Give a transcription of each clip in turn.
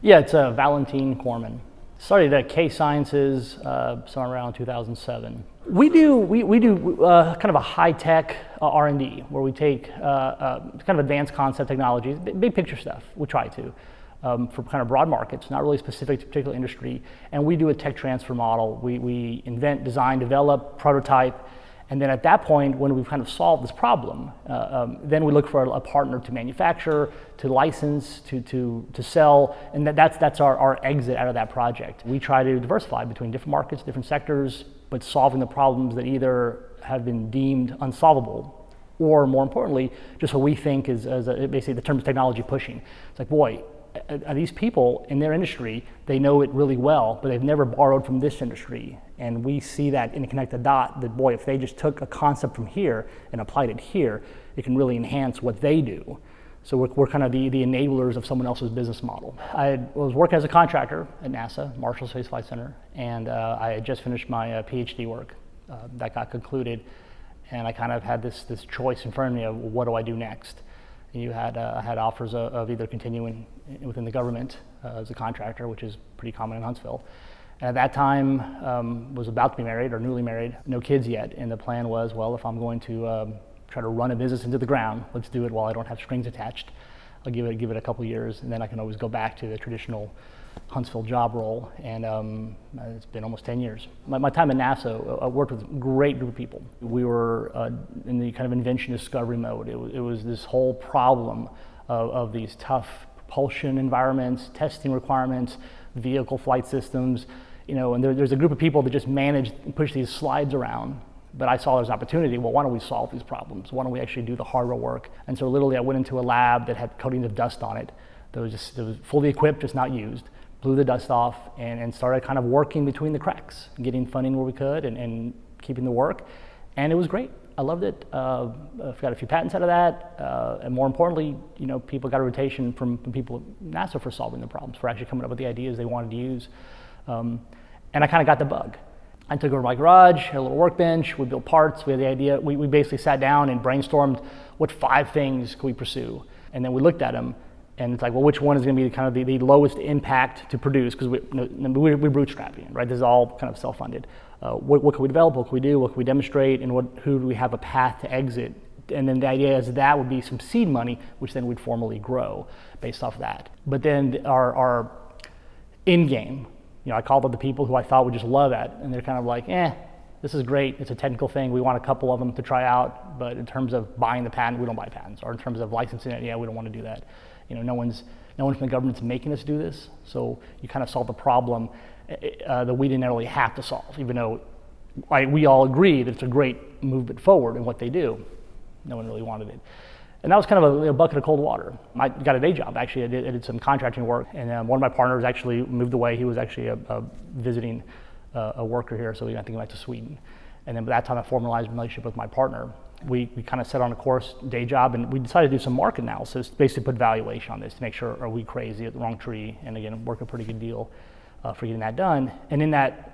Yeah, it's Valentin Korman. Started at K Sciences somewhere around 2007. We do kind of a high-tech R&D where we take kind of advanced concept technologies, big picture stuff. We try to for kind of broad markets, not really specific to a particular industry. And we do a tech transfer model. We invent, design, develop, prototype. And then at that point, when we've kind of solved this problem, then we look for a partner to manufacture, to license, to sell, and that's our exit out of that project. We try to diversify between different markets, different sectors, but solving the problems that either have been deemed unsolvable, or more importantly, just what we think is basically the term is technology pushing. It's like, boy, are these people in their industry, they know it really well, but they've never borrowed from this industry. And we see that in a connected dot, that boy, if they just took a concept from here and applied it here, it can really enhance what they do. So we're kind of the enablers of someone else's business model. I was working as a contractor at NASA, Marshall Space Flight Center, and I had just finished my PhD work. That got concluded, and I kind of had this choice in front of me of what do I do next. I had offers of either continuing within the government as a contractor, which is pretty common in Huntsville. And at that time, was about to be married or newly married, no kids yet. And the plan was, well, if I'm going to try to run a business into the ground, let's do it while I don't have strings attached. I'll give it a couple years, and then I can always go back to the traditional Huntsville job role. And it's been almost 10 years. My time at NASA, I worked with a great group of people. We were in the kind of invention discovery mode. It was this whole problem of these tough propulsion environments, testing requirements, vehicle flight systems, and there's a group of people that just manage and push these slides around. But I saw there's an opportunity. Well, why don't we solve these problems? Why don't we actually do the hardware work? And so literally I went into a lab that had coatings of dust on it. That was fully equipped, just not used. Blew the dust off and started kind of working between the cracks, getting funding where we could and keeping the work. And it was great. I loved it. I've got a few patents out of that. And more importantly, people got a rotation from people at NASA for solving the problems, for actually coming up with the ideas they wanted to use. And I kind of got the bug. I took over my garage, had a little workbench, we built parts, we had the idea. We basically sat down and brainstormed what 5 things could we pursue. And then we looked at them, and it's like, well, which one is going to be kind of the lowest impact to produce? Because we're bootstrapping, right? This is all kind of self-funded. What can we develop? What can we do? What can we demonstrate? And who do we have a path to exit? And then the idea is that would be some seed money, which then we'd formally grow based off that. But then our end game, I called up the people who I thought would just love it, and they're kind of like, this is great. It's a technical thing. We want a couple of them to try out, but in terms of buying the patent, we don't buy patents. Or in terms of licensing it, we don't want to do that. No one's from the government's making us do this. So you kind of solve the problem that we didn't really have to solve, even though we all agree that it's a great movement forward in what they do. No one really wanted it. And that was kind of a bucket of cold water. I got a day job, actually. I did some contracting work, and one of my partners actually moved away. He was actually a visiting a worker here, so we got to think back to Sweden. And then by that time, I formalized a relationship with my partner. We kind of set on a course, day job, and we decided to do some market analysis, basically put valuation on this to make sure, are we crazy at the wrong tree? And again, work a pretty good deal for getting that done. And in that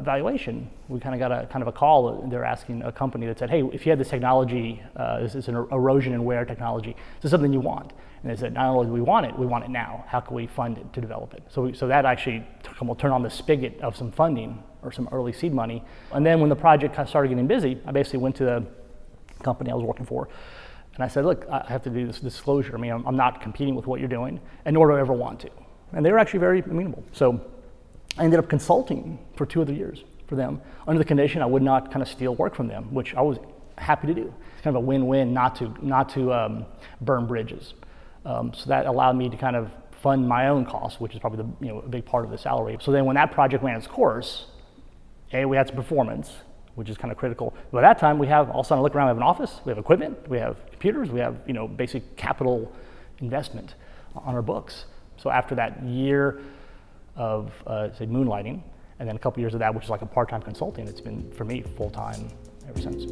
valuation, we kind of got a call. They're asking a company that said, hey, if you had this technology, this is an erosion and wear technology, is this something you want? And they said, not only do we want it now. How can we fund it to develop it? So that actually will turn on the spigot of some funding or some early seed money. And then when the project started getting busy, I basically went to the company I was working for, and I said, look, I have to do this disclosure. I mean, I'm not competing with what you're doing, and nor do I ever want to. And they were actually very amenable. So I ended up consulting for 2 other years for them under the condition I would not kind of steal work from them, which I was happy to do. It's kind of a win-win not to burn bridges. So that allowed me to kind of fund my own costs, which is probably a big part of the salary. So then when that project ran its course, we had some performance, which is kind of critical. By that time, we have, all of a sudden I look around, we have an office, we have equipment, we have computers, we have basic capital investment on our books. So after that year of say moonlighting, and then a couple years of that, which is like a part-time consulting, it's been for me full-time ever since.